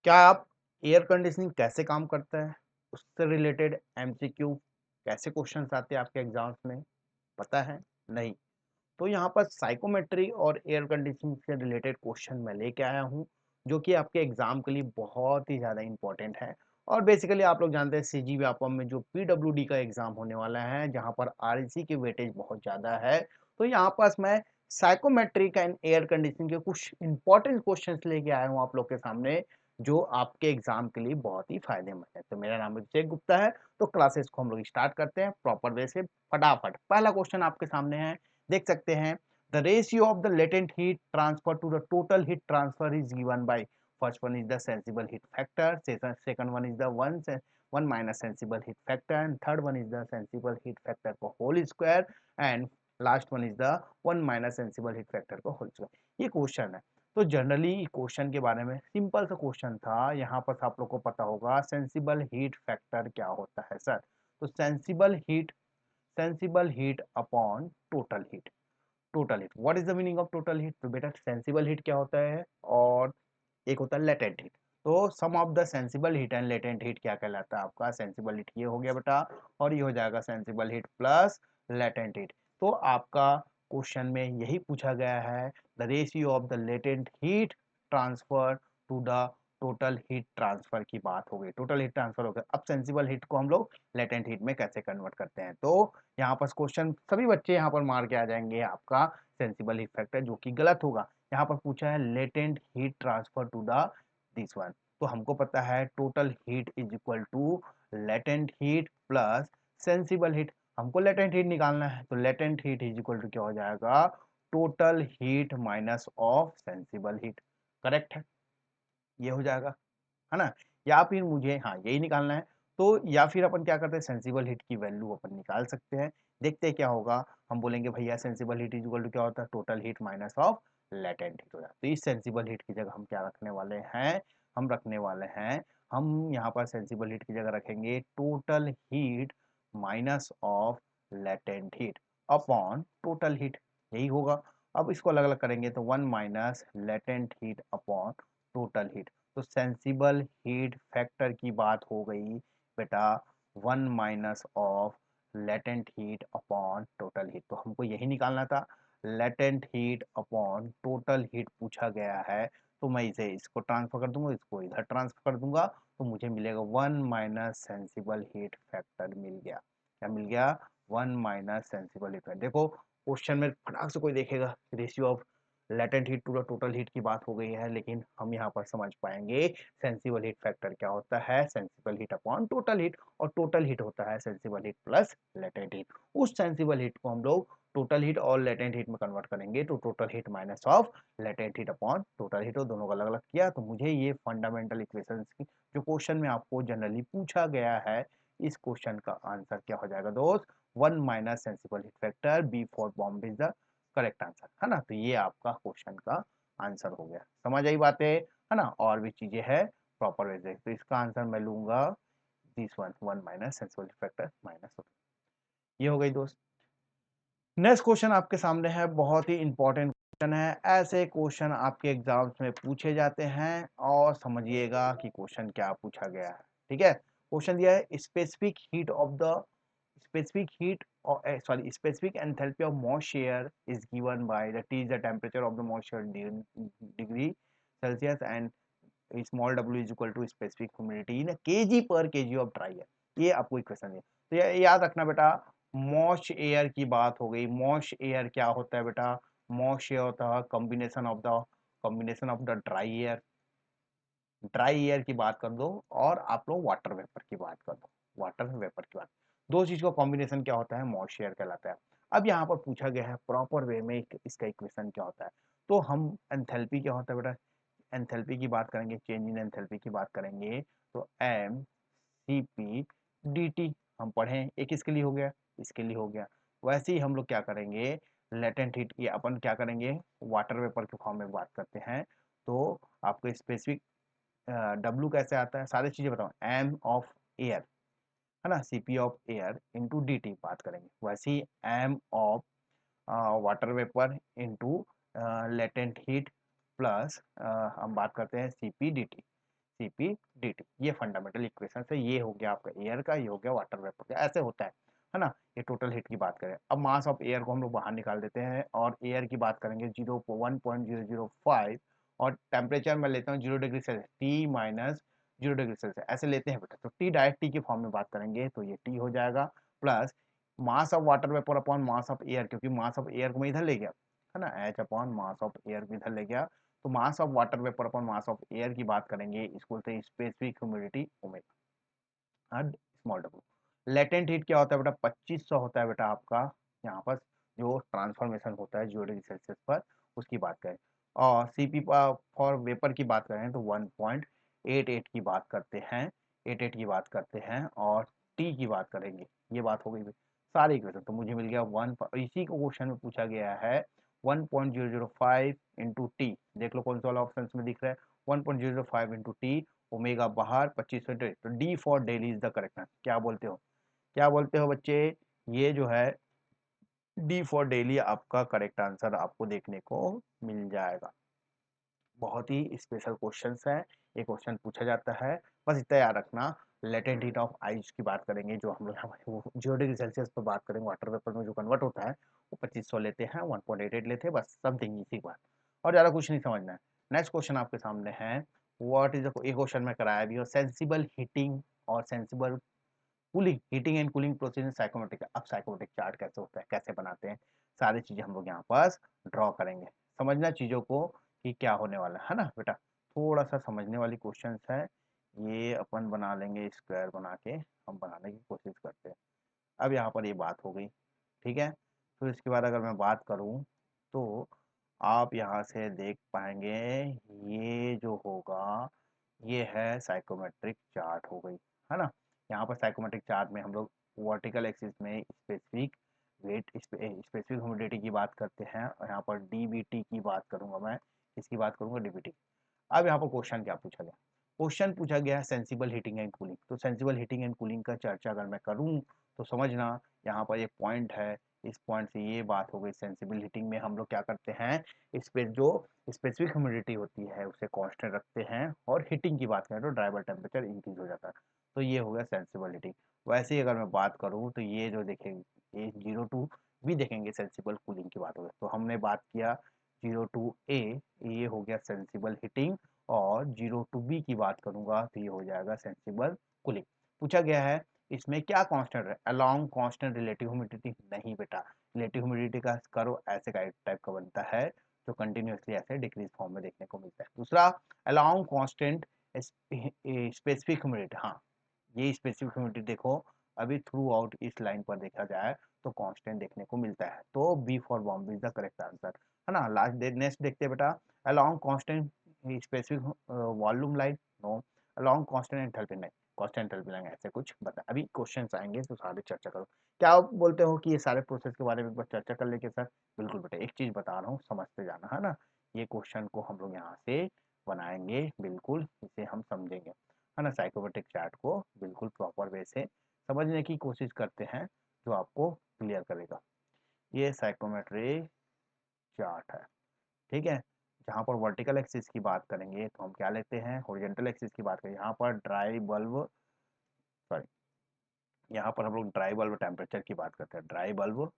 क्या आप air conditioning कैसे काम करता है, उससे रिलेटेड एमसीक्यू कैसे क्वेश्चंस आते हैं आपके एग्जाम्स में, पता है? नहीं। तो यहाँ पर साइकोमेट्री और एयर कंडीशनिंग से रिलेटेड क्वेश्चन मैं लेके आया हूँ, जो कि आपके एग्जाम के लिए बहुत ही ज़्यादा इंपॉर्टेंट है। और बेसिकली आप लोग जानते हैं सीजी व्यापम में जो पीडब्ल्यूडी का एग्जाम होने वाला है, जहाँ पर आरईसी की वेटेज बहुत ज़्यादा है। तो यहाँ पास मैं साइकोमेट्रिक एंड एयर कंडीशनिंग के कुछ इंपॉर्टेंट क्वेश्चंस लेके आया हूँ आप लोग के सामने, जो आपके एग्जाम के लिए बहुत ही फायदेमंद है। तो मेरा नाम अभिषेक गुप्ता है। तो क्लासेस को हम लोग स्टार्ट करते हैं प्रॉपर वे से फटाफट। पहला क्वेश्चन आपके सामने है, देख सकते हैं। The ratio of the latent heat transfer to the total heat transfer is given by first one is the sensible heat factor, second one is the one minus sensible heat factor, and third one is the sensible heat factor को whole square, and last one is the one minus sensible heat factor को whole square। ये question है। तो generally question के बारे में simple सा question था। यहाँ पर आप लोग को पता होगा सेंसिबल हीट फैक्टर क्या होता है सर। तो sensible heat upon total heat. Total heat, what is the meaning of total heat? तो बेटा सेंसिबल हीट क्या होता है और एक होता है लेटेंट हीट। तो sum of the sensible heat and latent heat क्या कहलाता है आपका? सेंसिबल हीट ये हो गया बेटा, और ये हो जाएगा sensible heat plus latent heat. तो आपका क्वेश्चन में यही पूछा गया है, the ratio of the latent heat transfer to the total heat transfer की बात हो गई। टोटल हीट ट्रांसफर हो गया। अब सेंसिबल हीट को हम लोग लेटेंट हीट में कैसे कन्वर्ट करते हैं? तो यहाँ पर क्वेश्चन सभी बच्चे यहाँ पर मार के आ जाएंगे आपका सेंसिबल हीट फैक्टर, जो कि गलत होगा। यहाँ पर पूछा है latent heat transfer to the this one. तो हमको पता है total heat is equal to latent heat plus sensible heat. हमको लेटेंट हीट निकालना है, तो latent heat is equal to क्या हो जाएगा? Total heat minus of sensible heat. Correct है, ये हो जाएगा, है ना? या फिर मुझे हाँ यही निकालना है। तो या फिर अपन क्या करते हैं, सेंसिबल हीट की वैल्यू अपन निकाल सकते हैं। देखते हैं क्या होगा। हम बोलेंगे भैया sensible heat is equal to क्या होता है? Total heat minus of latent heat हो जाता है। तो इस सेंसिबल हीट की जगह हम क्या रखने वाले हैं? हम यहाँ पर सेंसिबल हीट की जगह रखेंगे total heat minus of latent heat upon total heat. यही होगा। अब इसको अलग अलग करेंगे तो one minus latent heat upon total heat. तो सेंसिबल हीट फैक्टर की बात हो गई बेटा, one minus of latent heat upon total heat. तो हमको यही निकालना था, latent heat upon total heat पूछा गया है। तो मैं इसे इसको ट्रांसफर कर दूंगा, इसको इधर ट्रांसफर कर दूंगा, तो मुझे मिलेगा one minus sensible heat factor मिल गया। क्या मिल गया? One minus sensible heat factor. देखो क्वेश्चन में फटाक से कोई देखेगा ratio of latent heat to the total heat की बात हो गई है, लेकिन हम यहाँ पर समझ पाएंगे सेंसिबल हीट फैक्टर क्या होता है? Sensible heat upon total heat, और टोटल हीट होता है sensible heat plus latent heat. उस सेंसिबल हीट को हम लोग टोटल हीट और लेटेंट हीट में कन्वर्ट करेंगे, तो total heat minus of latent heat upon total heat, और दोनों को अलग अलग किया तो मुझे ये फंडामेंटल इक्वेशंस की जो क्वेश्चन में आपको जनरली पूछा गया है, इस क्वेश्चन का आंसर क्या हो जाएगा दोस्त? One minus sensible heat factor, B for bomb is the correct answer, है ना? तो ये आपका क्वेश्चन का आंसर हो गया। समझ आई बातें, है ना? और भी चीजें हैं प्रॉपर वे से, तो इसका आंसर मैं लूंगा this one, one minus sensible factor minus. ये हो गई दोस्त। नेक्स्ट क्वेश्चन आपके सामने है, बहुत ही इंपॉर्टेंट क्वेश्चन है। ऐसे क्वेश्चन आपके एग्जाम्स में पूछे जाते हैं, और समझिएगा कि क्वेश्चन क्या पूछा गया है। ठीक है, क्वेश्चन दिया है specific heat of the specific heat or specific enthalpy of moist air is given by the T is the temperature of the moisture degree Celsius, and small w is equal to specific humidity in kg per kg of dry air। ये आपको equation है। तो ये याद रखना बेटा, moist air की बात हो गई। मॉइस्ट एयर क्या होता है बेटा? मॉइस्ट एयर होता है combination of the dry air. Dry air की बात कर दो और आप लोग वाटर वेपर की बात कर दो, वाटर वेपर की बात, दो चीज का कॉम्बिनेशन क्या होता है? मॉइस्चर कहलाता है। अब यहाँ पर पूछा गया है प्रॉपर वे में इसका इक्वेशन क्या होता है। तो हम एंथैल्पी क्या होता है बेटा? एंथैल्पी की बात करेंगे, चेंज इन एंथैल्पी की बात करेंगे, तो M C P D T हम पढ़े, एक इसके लिए हो गया, इसके लिए हो गया। वैसे ही हम लोग क्या करेंगे, लेटेंट हीट की अपन क्या करेंगे, वाटर वेपर के फॉर्म में बात करते हैं। तो आपको स्पेसिफिक डब्लू कैसे आता है, सारी चीजें बताओ। एम ऑफ एयर, है ना, CP of air into D T बात करेंगे। वैसे ही M of water vapour into latent heat plus हम बात करते हैं CP D T. Cp dt। ये फंडामेंटल इक्वेशन है। ये हो गया आपका एयर का, ये हो गया वाटर वेपर का। ऐसे होता है ना। ये टोटल हीट की बात करें। अब मास ऑफ एयर को हम लोग बाहर निकाल देते हैं और एयर की बात करेंगे 1.005 और टेम्परेचर मैं लेता हूँ 0 degree Celsius, T minus 0 degree Celsius ऐसे लेते हैं बेटा। तो टी डायरेक्ट टी के फॉर्म में बात करेंगे तो ये टी हो जाएगा, plus mass of water vapour upon mass of air, क्योंकि मास ऑफ एयर को मैं इधर ले गया है ना, H upon mass of air को इधर ले गया। तो mass of water vapour upon mass of air की बात करेंगे, इसको बोलते हैं specific humidity omega and small W. Latent heat क्या होता है बेटा, 2500 होता है बेटा आपका यहाँ पर जो ट्रांसफॉर्मेशन होता है 0 डिग्री सेल्सियस पर, उसकी बात करें। और सीपी फॉर वेपर की बात करें तो 1.88 की बात करते हैं, 88 की बात करते हैं। और टी की बात करेंगे, ये बात हो गई सारी इक्वेशन। तो मुझे मिल गया इसी को क्वेश्चन में पूछा गया है 1.005 इंटू टी। देख लो कौन सा वाला ऑप्शन में दिख रहा है, 1.005 इंटू टी, ओमेगा बाहर 2500। तो D for daily is the correct answer. क्या बोलते हो, क्या बोलते हो बच्चे, ये जो है डी फॉर डेली आपका करेक्ट आंसर आपको देखने को मिल जाएगा। बहुत ही स्पेशल क्वेश्चंस है, ये क्वेश्चन पूछा जाता है। बस इतना याद रखना, लेटेंट हीट ऑफ आइस की बात करेंगे, जो हम लोग वो 0 डिग्री सेल्सियस पर बात करेंगे, वाटर वेपर में जो कन्वर्ट होता है वो 2500 लेते हैं, 1.88 लेते हैं, बस समथिंग इसी बात। और ज़्यादा कुछ नहीं समझना है। नेक्स्ट क्वेश्चन आपके सामने है, व्हाट इज एक क्वेश्चन में कराया भी हो, सेंसिबल हीटिंग और sensible cooling, heating and cooling process in psychrometric. अब साइकोमेट्रिक चार्ट कैसे होता है, कैसे बनाते हैं, सारी चीजें हम लोग यहाँ पास ड्रॉ करेंगे। समझना चीजों को कि क्या होने वाला है ना बेटा। थोड़ा सा समझने वाली क्वेश्चंस है। ये अपन बना लेंगे, स्क्वायर बना के हम बनाने की कोशिश करते हैं। अब यहाँ पर ये बात हो गई, ठीक है। तो इसके बाद अगर मैं बात करूँ तो आप यहाँ से देख पाएंगे, ये जो होगा ये है साइकोमेट्रिक चार्ट हो गई, है ना। यहाँ पर साइकोमेट्रिक चार्ट में हम लोग वर्टिकल एक्सिस में स्पेसिफिक वेट, स्पेसिफिक ह्यूमिडिटी की बात करते हैं, और यहाँ पर डीबीटी की बात करूंगा मैं, इसकी बात करूंगा डीबीटी। अब यहाँ पर क्वेश्चन क्या पूछा गया, क्वेश्चन पूछा गया है सेंसिबल हीटिंग एंड कूलिंग। तो सेंसिबल हीटिंग एंड कूलिंग का चर्चा अगर मैं करूँ तो समझना, यहाँ पर एक पॉइंट है, इस पॉइंट से ये बात हो गई। सेंसिबल हीटिंग में हम लोग क्या करते हैं, जो स्पेसिफिक ह्यूमिडिटी होती है उसे कांस्टेंट रखते हैं, और हीटिंग की बात करें तो ड्राइवर टेम्परेचर इंक्रीज हो जाता है। तो ये हो गया सेंसिबल हीटिंग। वैसे ही अगर मैं बात करूँ तो ये जो देखेंगे, ये 0 टू भी देखेंगे, सेंसिबल कूलिंग की बात हो गई। तो हमने बात किया 0 टू ए, ये हो गया सेंसिबल हीटिंग, और 0 टू बी की बात करूंगा तो ये हो जाएगा सेंसिबल कूलिंग। पूछा गया है इसमें क्या कांस्टेंट है, अलोंग कांस्टेंट रिलेटिव ह्यूमिडिटी। नहीं बेटा, रिलेटिव ह्यूमिडिटी का करो ऐसे टाइप का बनता है जो कंटिन्यूअसली ऐसे डिक्रीज फॉर्म में देखने को मिलता है। दूसरा, अलोंग कांस्टेंट स्पेसिफिक ह्यूमिडिटी। हाँ, ये स्पेसिफिक ह्यूमिडिटी देखो, अभी थ्रू आउट इस लाइन पर देखा जाए तो कांस्टेंट देखने को मिलता है। तो B for Bombay is the correct answer, है ना। नेक्स्ट देखते हैं बेटा, along constant specific volume line, no. Along constant enthalpy line, constant enthalpy line ऐसे कुछ बता। अभी क्वेश्चंस आएंगे तो सारे चर्चा करो। क्या आप बोलते हो कि ये सारे प्रोसेस के बारे में एक बार चर्चा कर लेंगे सर? बिल्कुल बेटा, एक चीज बता रहा हूँ, समझते जाना, है ना। ये क्वेश्चन को हम लोग यहाँ से बनाएंगे, बिल्कुल इसे हम समझेंगे, है ना। साइकोमेट्रिक चार्ट को बिल्कुल प्रॉपर वे से समझने की कोशिश करते हैं, जो आपको क्लियर करेगा। ये साइकोमेट्रिक चार्ट है, ठीक है। जहाँ पर वर्टिकल एक्सिस की बात करेंगे तो हम क्या लेते हैं, हॉरिजॉन्टल एक्सिस की बात करें। यहाँ पर ड्राई बल्ब, सॉरी, यहाँ पर हम लोग ड्राई बल्ब टेम्परेचर की बात करते हैं। Dry bulb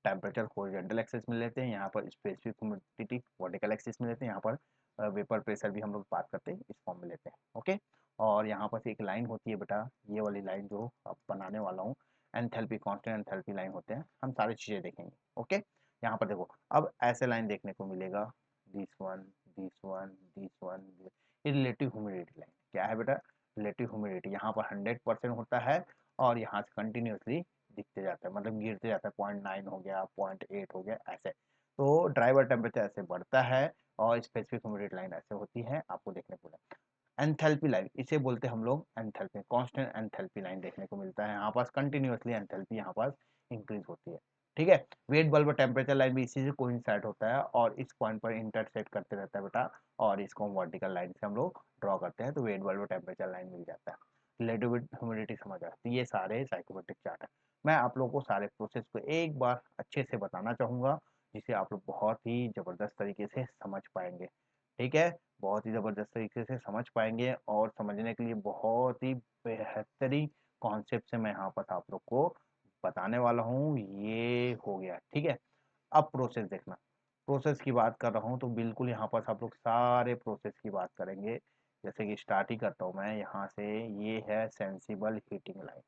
temperature horizontal axis में लेते हैं, यहाँ पर स्पेसिफिक ह्यूमिडिटी वर्टिकल एक्सिस में लेते हैं, यहाँ पर वेपर प्रेशर भी हम लोग बात करते हैं, इस फॉर्म में लेते हैं। ओके, और यहाँ पर एक लाइन होती है बेटा, ये वाली लाइन जो अब बनाने वाला हूँ, एंथैल्पी, कांस्टेंट एंथैल्पी लाइन होते हैं। हम सारी चीज़ें देखेंगे। ओके, यहाँ पर देखो, अब ऐसे लाइन देखने को मिलेगा, this one, this one, this one. ये रिलेटिव ह्यूमिडिटी लाइन क्या है बेटा, रिलेटिव ह्यूमिडिटी यहाँ पर 100% होता है, और यहाँ से कंटिन्यूसली दिखते जाता है, मतलब गिरते जाता है। 0.9 हो गया, 0.8 हो गया, ऐसे। तो ड्राइवर टेम्परेचर ऐसे बढ़ता है, और स्पेसिफिक ह्यूमिडिटी लाइन ऐसे होती है, आपको देखने को मिला। एंथैल्पी लाइन, इसे बोलते हैं हम लोग एंथैल्पी, कांस्टेंट एंथैल्पी लाइन देखने को मिलता है। यहाँ पास कंटिन्यूसली एंथैल्पी यहाँ पास इंक्रीज होती है, ठीक है। वेट बल्ब टेम्परेचर लाइन भी इसी से कोइंसाइड होता है, और इस पॉइंट पर इंटरसेक्ट करते रहता है बेटा, और इसको हम वर्टिकल लाइन से हम लोग ड्रॉ करते हैं, तो वेट बल्ब टेम्परेचर लाइन मिल जाता है। रिलेटिव ह्यूमिडिटी समझ आती है। तो ये सारे साइकोमेट्रिक चार्ट है। मैं आप लोगों को सारे प्रोसेस को एक बार अच्छे से बताना चाहूँगा, जिसे आप लोग बहुत ही ज़बरदस्त तरीके से समझ पाएंगे। ठीक है, बहुत ही ज़बरदस्त तरीके से समझ पाएंगे और समझने के लिए बहुत ही बेहतरीन कॉन्सेप्ट से मैं यहाँ पर आप लोग को बताने वाला हूँ। ये हो गया, ठीक है। अब प्रोसेस देखना, प्रोसेस की बात कर रहा हूँ तो बिल्कुल यहाँ पर आप लोग सारे प्रोसेस की बात करेंगे। जैसे कि स्टार्ट ही करता हूँ मैं यहाँ से। ये है सेंसिबल हीटिंग लाइन।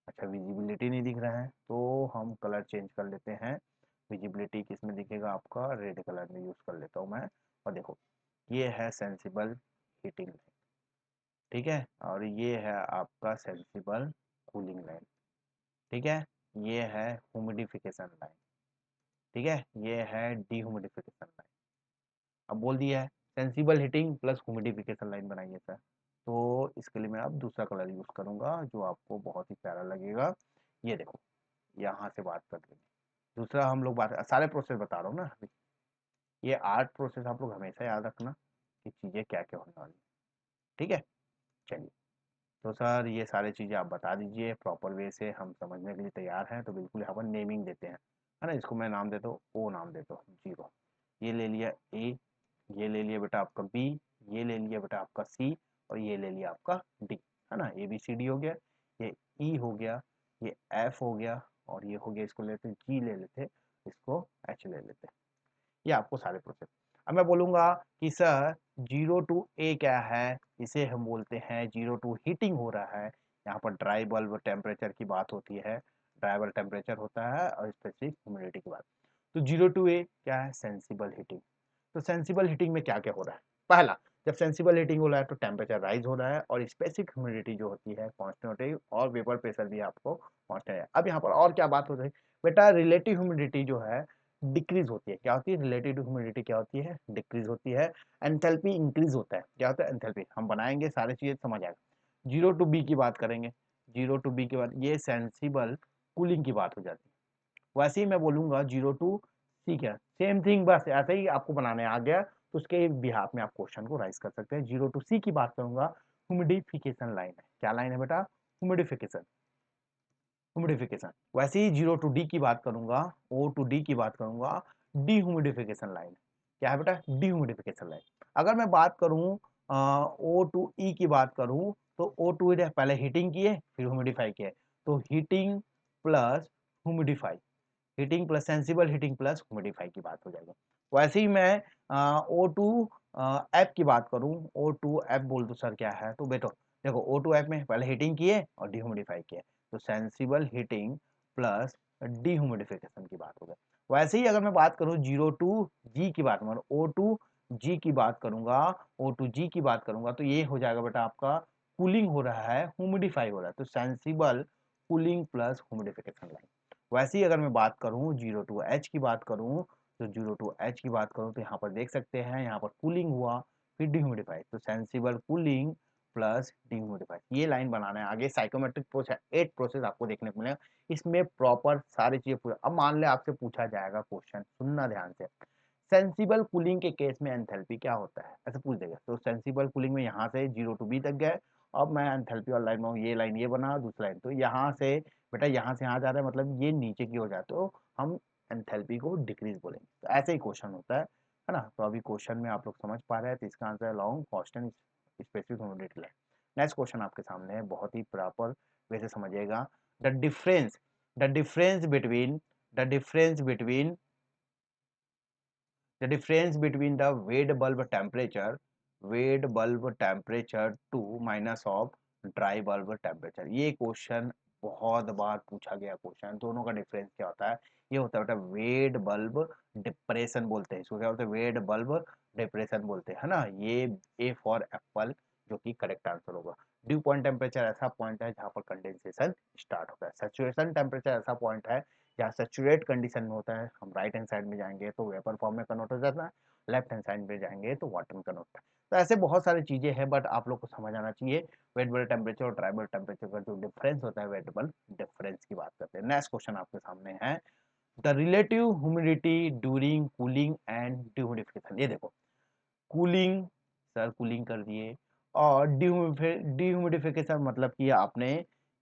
अच्छा, विजिबिलिटी नहीं दिख रहा है तो हम कलर चेंज कर लेते हैं। विजिबिलिटी किस में दिखेगा आपका, रेड कलर में यूज़ कर लेता हूँ मैं। और देखो, ये है सेंसिबल हीटिंग लाइन, ठीक है। और ये है आपका सेंसिबल कूलिंग लाइन, ठीक है। ये है ह्यूमिडिफिकेशन लाइन, ठीक है। ये है डीह्यूमिडिफिकेशन लाइन। अब बोल दिया है sensible heating plus humidification line बनाइए सर, तो इसके लिए मैं अब दूसरा कलर यूज़ करूँगा जो आपको बहुत ही प्यारा लगेगा। ये देखो, यहाँ से बात कर लेंगे। दूसरा हम लोग बात, सारे प्रोसेस बता रहा हूँ ना अभी। ये 8 प्रोसेस आप लोग हमेशा याद रखना कि चीज़ें क्या क्या होने वाली, ठीक है। चलिए, तो सर ये सारी चीज़ें आप बता दीजिए प्रॉपर वे से, हम समझने के लिए तैयार हैं। तो बिल्कुल यहाँ पर नेमिंग देते हैं, है ना। इसको मैं नाम देता हूँ, ओ नाम देता हूँ, जीरो। ये ले लिया ए, ये ले लिया बेटा आपका बी, ये ले लिया बेटा आपका सी, और ये ले लिया आपका डी, है ना। ए बी सी डी हो गया, ये ई हो गया, ये एफ हो गया, और ये हो गया, इसको लेते जी ले लेते, इसको एच ले लेते। ये आपको सारे प्रोसेस। अब मैं बोलूँगा कि सर 0 टू ए क्या है, इसे हम बोलते हैं 0 टू हीटिंग हो रहा है। यहाँ पर ड्राई बल्ब टेम्परेचर की बात होती है, ड्राई बल्ब टेम्परेचर होता है और स्पेसिफिक ह्यूमिडिटी की बात। तो 0 टू ए क्या है, सेंसिबल हीटिंग। तो सेंसिबल हीटिंग में क्या क्या हो रहा है, पहला, जब सेंसिबल हीटिंग हो रहा है तो टेम्परेचर राइज हो रहा है और स्पेसिफिक ह्यूमिडिटी जो होती है कांस्टेंट होती है, और वेपर प्रेशर भी आपको कांस्टेंट है। अब यहाँ पर और क्या बात हो रही है बेटा, रिलेटिव ह्यूमिडिटी जो है डिक्रीज होती है। क्या होती है, रिलेटिव ह्यूमिडिटी क्या होती है, डिक्रीज होती है। एंथैल्पी इंक्रीज होता है। क्या होता है, एंथैल्पी। हम बनाएंगे सारी चीजें समझ आएगा। 0 टू बी की बात करेंगे, 0 टू बी के बाद ये सेंसिबल कूलिंग की बात हो जाती है। वैसे ही मैं बोलूंगा 0 टू सी, क्या सेम थिंग, बस ऐसे ही आपको बनाने आ गया तो उसके बिहाफ में आप क्वेश्चन को राइज कर सकते हैं। 0 टू सी की बात करूंगा, ह्यूमिडिफिकेशन लाइन है। क्या लाइन है बेटा, ह्यूमिडिफिकेशन, ह्यूमिडिफिकेशन। वैसे ही 0 टू डी की बात करूंगा, ओ टू डी की बात करूंगा, डीह्यूमिडिफिकेशन लाइन। क्या है बेटा, डीह्यूमिडिफिकेशन लाइन। अगर मैं बात करूं ओ टू ई की बात करूं, तो ओ टू ई पहले हीटिंग किए फिर ह्यूमिडिफाई किए, तो heating plus humidify, heating plus sensible heating plus humidify की बात हो जाएगी। वैसे ही मैं ओ टू एफ की बात करूं, ओ टू एफ बोल दो सर क्या है, तो बेटो देखो ओ टू एफ में पहले हीटिंग किए और डीह्यूमिडिफाई किए, तो सेंसिबल हीटिंग प्लस डीह्यूमिडिफिकेशन की बात हो गई। वैसे ही अगर मैं बात करूं 0 टू जी की बात, मतलब ओ टू जी की बात करूंगा, ओ टू जी की बात करूंगा, तो ये हो जाएगा बेटा आपका कूलिंग हो रहा है, ह्यूमिडिफाई हो रहा है, तो sensible cooling plus humidification line. वैसे ही अगर मैं बात करूं 0 टू एच की बात करूं, तो 0 टू एच की बात करूं तो यहाँ पर देख सकते हैं, यहाँ पर कूलिंग हुआ फिर डिह्यूमिडिफाई, तो सेंसिबल कूलिंग प्लस डिह्यूमिडिफाई। ये लाइन बनाना है। आगे साइकोमेट्रिक प्रोसेस 8 प्रोसेस आपको देखने को मिलेगा, इसमें प्रॉपर सारी चीजें पूरा। अब मान ले आपसे पूछा जाएगा क्वेश्चन, सुनना ध्यान से, सेंसिबल कूलिंग के केस में एंथैल्पी क्या होता है, ऐसे पूछ देगा। तो सेंसिबल कूलिंग में यहाँ से 0 टू बी तक गए, अब मैं एंथैल्पी और लाइन में ये लाइन ये बना, दूसरा लाइन, तो यहाँ से बेटा यहाँ से यहाँ जा रहा है, मतलब ये नीचे की हो जाए तो हम एंथैल्पी को डिक्रीज बोलेंगे। तो ऐसे ही क्वेश्चन होता है ना। तो अभी क्वेश्चन में आप लोग समझ पा रहे हैं, तो इसका आंसर है long constant specific humidity line. Next question आपके सामने है, बहुत ही प्रॉपर वे से समझिएगा। The difference the difference between the difference between the difference between the wade bulb temperature to minus of dry bulb temperature। ये question बहुत बार पूछा गया क्वेश्चन। दोनों का डिफरेंस क्या होता है, ये होता है बेटा वेड बल्ब डिप्रेशन बोलते हैं इसको। क्या बोलते हैं, वेड बल्ब डिप्रेशन बोलते हैं, है ना। ये ए फॉर एप्पल जो कि करेक्ट आंसर होगा। ड्यू पॉइंट टेम्परेचर ऐसा पॉइंट है जहां पर कंडेंसेशन स्टार्ट होता है। सैचुरेशन टेम्परेचर ऐसा पॉइंट है जहाँ सैचुरेट कंडीशन में होता है। हम राइट हैंड साइड में जाएंगे तो वेपर फॉर्म में कन्वर्ट हो जाता है, लेफ्ट हैंड साइड में जाएंगे तो वाटर में कन्वर्ट होता है। तो ऐसे बहुत सारी चीजें हैं, बट आप लोग को समझ आना चाहिए। वेट बल्ब टेम्परेचर और ड्राई बल्ब टेम्परेचर का जो डिफरेंस होता है, वेट बल्ब डिफरेंस की बात करते हैं। नेक्स्ट क्वेश्चन आपके सामने है, the relative humidity during cooling and dehumidification. ये देखो, कूलिंग, सर कूलिंग कर दिए, और डिह्यूमिडिफिकेशन मतलब कि आपने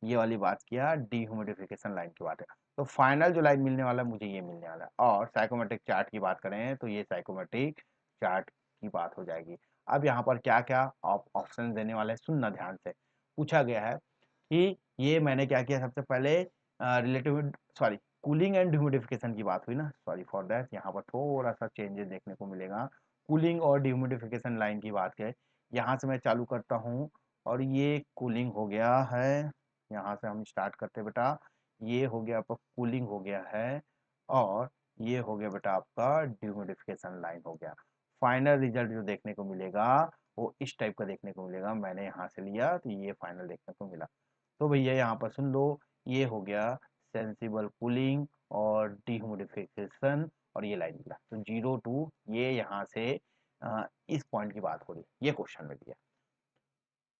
ये वाली बात किया, डिह्यूमिडिफिकेशन लाइन की बात है। तो फाइनल जो लाइन मिलने वाला है मुझे ये मिलने वाला है। और साइकोमेट्रिक चार्ट की बात करें तो ये साइकोमेट्रिक चार्ट की बात हो जाएगी। अब यहाँ पर क्या क्या ऑप्शन देने वाले हैं, सुनना ध्यान से। पूछा गया है कि ये मैंने क्या किया, सबसे पहले relative sorry cooling and humidification की बात हुई ना, सॉरी फॉर दैट, यहाँ पर थोड़ा सा चेंजेस देखने को मिलेगा। कूलिंग और ह्यूमिडिफिकेशन लाइन की बात है, यहाँ से मैं चालू करता हूँ और ये कूलिंग हो गया है। यहाँ से हम स्टार्ट करते हैं बेटा, ये हो गया आपका कूलिंग हो गया है, और ये हो गया बेटा आपका ह्यूमिडिफिकेशन लाइन हो गया। फाइनल रिजल्ट जो देखने को मिलेगा वो इस टाइप का देखने को मिलेगा। मैंने यहाँ से लिया तो ये फाइनल देखने को मिला। तो भैया यहाँ पर सुन लो, ये हो गया सेंसिबल कूलिंग और डिह्यूमिडिफिकेशन, और ये लाइन मिला तो 0 to, ये यहाँ से इस पॉइंट की बात हो रही है, ये क्वेश्चन में दिया।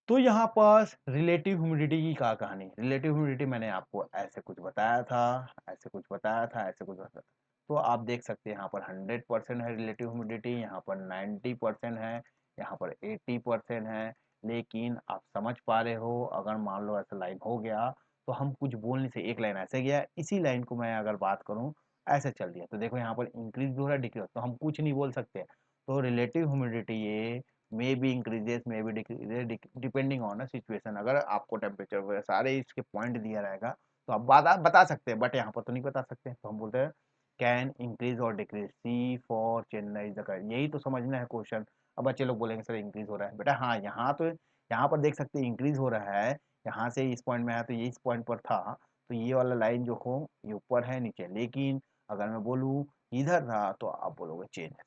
तो यहाँ पास रिलेटिव ह्यूमिडिटी की क्या कहानी, रिलेटिव ह्यूमिडिटी मैंने आपको ऐसे कुछ बताया था, ऐसे कुछ बताया था, ऐसे कुछ बताया था। तो आप देख सकते हैं यहाँ पर 100% है रिलेटिव ह्यूमिडिटी, यहाँ पर 90% है, यहाँ पर 80% है। लेकिन आप समझ पा रहे हो, अगर मान लो ऐसा लाइन हो गया तो हम कुछ बोल नहीं सकते। एक लाइन ऐसे गया, इसी लाइन को मैं अगर बात करूँ ऐसे चल दिया, तो देखो यहाँ पर इंक्रीज भी हो रहा है, डिक्रीज, तो हम कुछ नहीं बोल सकते। तो रिलेटिव ह्यूमिडिटी ये may be increases may be decreases depending on a situation. अगर आपको टेम्परेचर वगैरह सारे इसके पॉइंट दिया रहेगा तो आप बता सकते हैं, बट यहाँ पर तो नहीं बता सकते। तो हम बोलते हैं कैन इंक्रीज और decrease, C for Chennai is the correct. यही तो समझना है क्वेश्चन। अब बच्चे लोग बोलेंगे सर इंक्रीज हो रहा है, बेटा हाँ यहाँ तो, यहाँ पर देख सकते हैं इंक्रीज हो रहा है। यहाँ से इस पॉइंट में आया तो ये इस पॉइंट पर था, तो ये वाला लाइन जो हो ये ऊपर है नीचे। लेकिन अगर मैं बोलूँ इधर था तो आप बोलोगे चेंज है।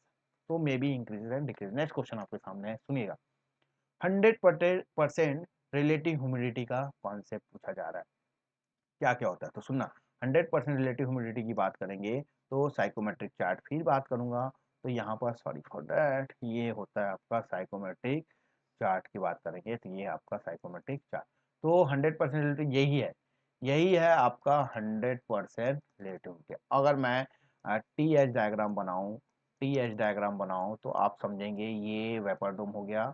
तो may be increase and decrease. Next question आपके सामने है, सुनिएगा। 100% रिलेटिव ह्यूमिडिटी का कॉन्सेप्ट पूछा जा रहा है, क्या क्या होता है तो सुनना। 100% रिलेटिव ह्यूमिडिटी की बात करेंगे तो साइकोमेट्रिक चार्ट फिर बात करूंगा। तो यहाँ पर सॉरी फॉर दैट, ये होता है आपका साइकोमेट्रिक चार्ट की बात करेंगे, तो ये आपका साइकोमेट्रिक चार्ट। तो 100% रिलेटिव यही है आपका 100% रिलेटिव। अगर मैं टी एच डायग्राम बनाऊं, तो आप समझेंगे ये वेपर डोम हो गया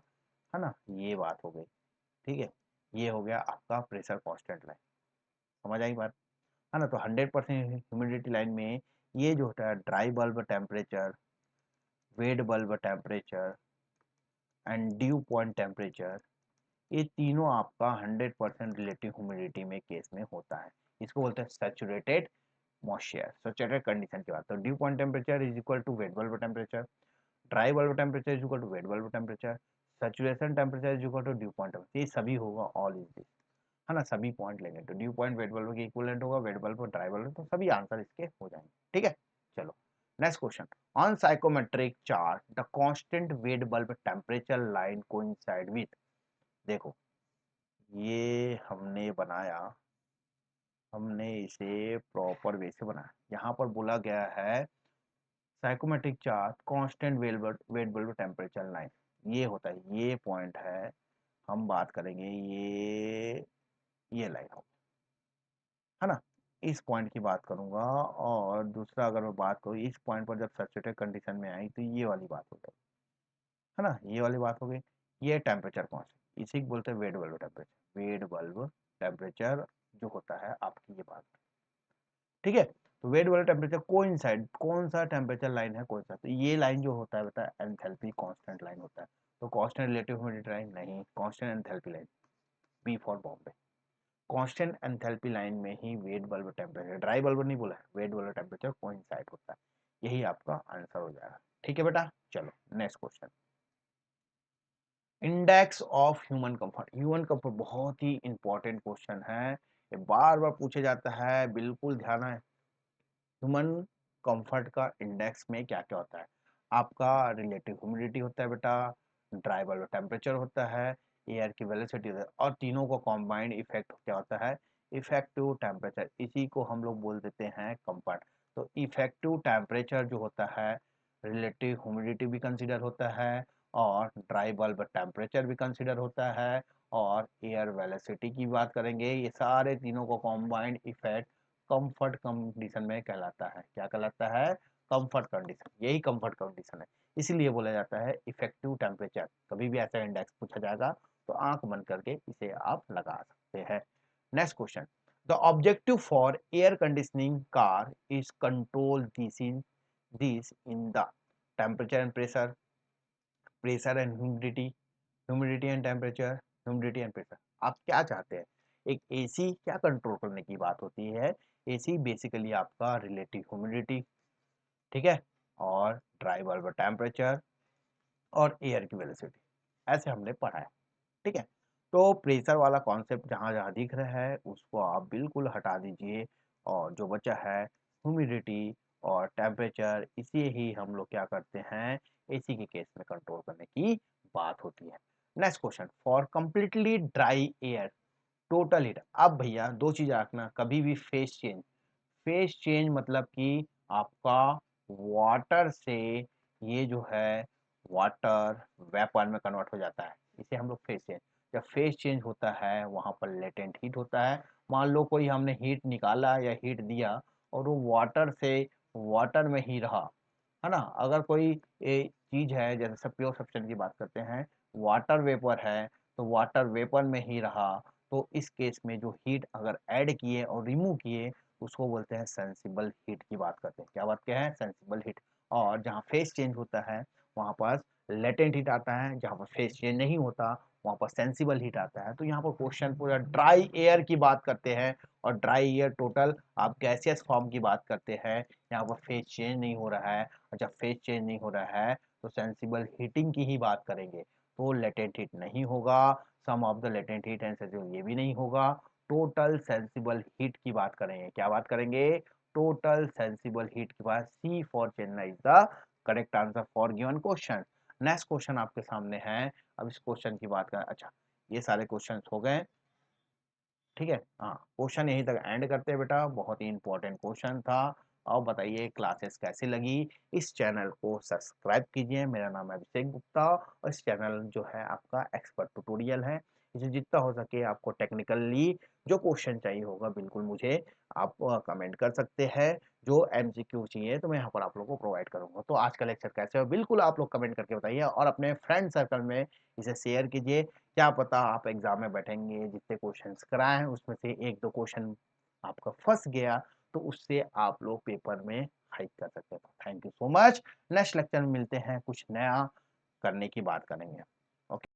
है ना, ये बात हो गई, ठीक है। ये हो गया आपका प्रेशर कांस्टेंट लाइन, समझ आई बात, है ना। तो 100% ह्यूमिडिटी लाइन में ये जो होता है dry bulb temperature, wait bulb temperature and due point temperature, ये तीनों आपका 100% रिलेटिव ह्यूमिडिटी में केस में होता है। इसको बोलते हैं सैचुरेटेड मॉइस्चर, सैचुरेटेड कंडीशन की बात। तो dew point temperature is equal to wet bulb temperature, dry bulb temperature is equal to wet bulb temperature, saturation temperature is equal to dew point temperature. ये सभी होगा ऑल इज दिस, है ना। सभी point लेंगे तो ड्यू पॉइंट वेट बल्ब के equivalent होगा, वेट बल्ब और ड्राई बल्ब, तो सभी आंसर इसके हो जाएंगे, ठीक है। चलो next question. On psychrometric chart the constant wet bulb temperature line coincide with, देखो ये हमने बनाया, हमने इसे प्रॉपर वे से बनाया। यहाँ पर बोला गया है psychrometric chart constant wet bulb temperature line, ये होता है, ये पॉइंट है। हम बात करेंगे ये लाइन हो, है ना। इस पॉइंट की बात करूंगा, और दूसरा अगर मैं बात करूँ इस पॉइंट पर जब सैचुरेटेड कंडीशन में आई तो ये वाली बात हो गई, है ना, ये वाली बात हो गई। ये टेम्परेचर कांस्टेंट, इसी को बोलते हैं wait bulb temperature, wait bulb temperature जो होता है आपकी ये बात, ठीक है। तो वेट बल्ब टेम्परेचर कोइंसाइड, कौन सा टेम्परेचर लाइन है कौन सा, तो ये लाइन जो होता है बता एंथैल्पी कांस्टेंट लाइन होता है। तो कांस्टेंट रिलेटिव ह्यूमिडिटी लाइन नहीं, constant enthalpy line, B for Bombay. Constant enthalpy line में ही wet bulb temperature, dry bulb नहीं बोला है, वेट बल्ब टेम्परेचर कोइंसाइड होता है। यही आपका आंसर हो जाएगा, ठीक है बेटा। चलो next question. Index of human comfort, human comfort बहुत ही इंपॉर्टेंट क्वेश्चन है, ये बार बार पूछा जाता है, बिल्कुल ध्यान है। ह्यूमन कंफर्ट का इंडेक्स में क्या क्या होता है, आपका रिलेटिव ह्यूमिडिटी होता है बेटा, ड्राई बल्ब टेम्परेचर होता है, एयर की वेलोसिटी होता है, और तीनों को कॉम्बाइंड इफेक्ट क्या होता है, इफेक्टिव टेम्परेचर। इसी को हम लोग बोल देते हैं कंफर्ट। तो इफेक्टिव टेम्परेचर जो होता है, रिलेटिव ह्यूमिडिटी भी कंसिडर होता है, और ड्राई बल्ब टेम्परेचर भी कंसिडर होता है, और एयर वेलोसिटी की बात करेंगे, ये सारे तीनों को कॉम्बाइंड इफेक्ट कंफर्ट कंडीशन में कहलाता है। क्या कहलाता है, कंफर्ट कंडीशन, यही कंफर्ट कंडीशन है। इसीलिए बोला जाता है इफेक्टिव टेम्परेचर। कभी भी ऐसा इंडेक्स पूछा जाएगा तो आंख बंद करके इसे आप लगा सकते हैं। Next question. The objective for air conditioning car is control this in the temperature and pressure, pressure and humidity, humidity and temperature, humidity and pressure. आप क्या चाहते हैं? एक एसी क्या कंट्रोल करने की बात होती है? एसी बेसिकली आपका रिलेटिव ह्यूमिडिटी, ठीक है, और ड्राई बल्ब टेम्परेचर और एयर की वेलोसिटी, ऐसे हमने पढ़ा है, ठीक है। तो प्रेशर वाला कॉन्सेप्ट जहाँ जहाँ दिख रहा है उसको आप बिल्कुल हटा दीजिए, और जो बचा है ह्यूमिडिटी और टेम्परेचर, इसे ही हम लोग क्या करते हैं, एसी के केस में कंट्रोल करने की बात होती है। Next question, for completely dry air total heat. अब भैया दो चीज रखना, कभी भी फेस चेंज, फेस चेंज मतलब कि आपका वाटर से ये जो है वाटर वेपर में कन्वर्ट हो जाता है, इसे हम लोग फेस चेंज। जब फेस चेंज होता है वहां पर लेटेंट हीट होता है। मान लो कोई हमने हीट निकाला या हीट दिया और वो वाटर से वाटर में ही रहा, है ना। अगर कोई चीज है, जैसे सब प्योर सब्सटेंस की बात करते हैं, वाटर वेपर है तो वाटर वेपर में ही रहा, तो इस केस में जो हीट अगर ऐड किए और रिमूव किए उसको बोलते हैं सेंसिबल हीट की बात करते हैं। क्या बात क्या है? Sensible heat. और जहाँ फेस चेंज होता है वहाँ पर लेटेंट हीट आता है, जहाँ पर फेस चेंज नहीं होता वहाँ पर सेंसिबल हीट आता है। तो यहाँ पर क्वेश्चन पूरा ड्राई एयर की बात करते हैं, और ड्राई एयर टोटल आप गैसियस फॉर्म की बात करते हैं, यहाँ पर फेस चेंज नहीं हो रहा है, और जब फेस चेंज नहीं हो रहा है तो सेंसिबल हीटिंग की ही बात करेंगे, तो लेटेंट हीट नहीं होगा, sum of the latent heat and sensible ये भी नहीं होगा, टोटल सेंसिबल हीट की बात करेंगे। क्या बात करेंगे? टोटल सेंसिबल हीट की बात। C for Chennai is the correct answer for given question. Next question आपके सामने है, अब इस क्वेश्चन की बात करें। अच्छा, ये सारे क्वेश्चन हो गए, ठीक है। हाँ, क्वेश्चन यहीं तक एंड करते हैं बेटा, बहुत ही इंपॉर्टेंट क्वेश्चन था। और बताइए क्लासेस कैसी लगी। इस चैनल को सब्सक्राइब कीजिए, मेरा नाम है अभिषेक गुप्ता, और इस चैनल जो है आपका एक्सपर्ट ट्यूटोरियल है। इसे जितना हो सके आपको टेक्निकली जो क्वेश्चन चाहिए होगा बिल्कुल मुझे आप कमेंट कर सकते हैं। जो एमसीक्यू चाहिए तो मैं यहाँ पर आप लोगों को प्रोवाइड करूंगा। तो आज का लेक्चर कैसे हो बिल्कुल आप लोग कमेंट करके बताइए, और अपने फ्रेंड सर्कल में इसे शेयर कीजिए। क्या पता आप एग्जाम में बैठेंगे, जितने क्वेश्चंस कराए हैं उसमें से एक दो क्वेश्चन आपका फंस गया, तो उससे आप लोग पेपर में हाइक कर सकते हैं। Thank you so much. Next lecture में मिलते हैं, कुछ नया करने की बात करेंगे। ओके।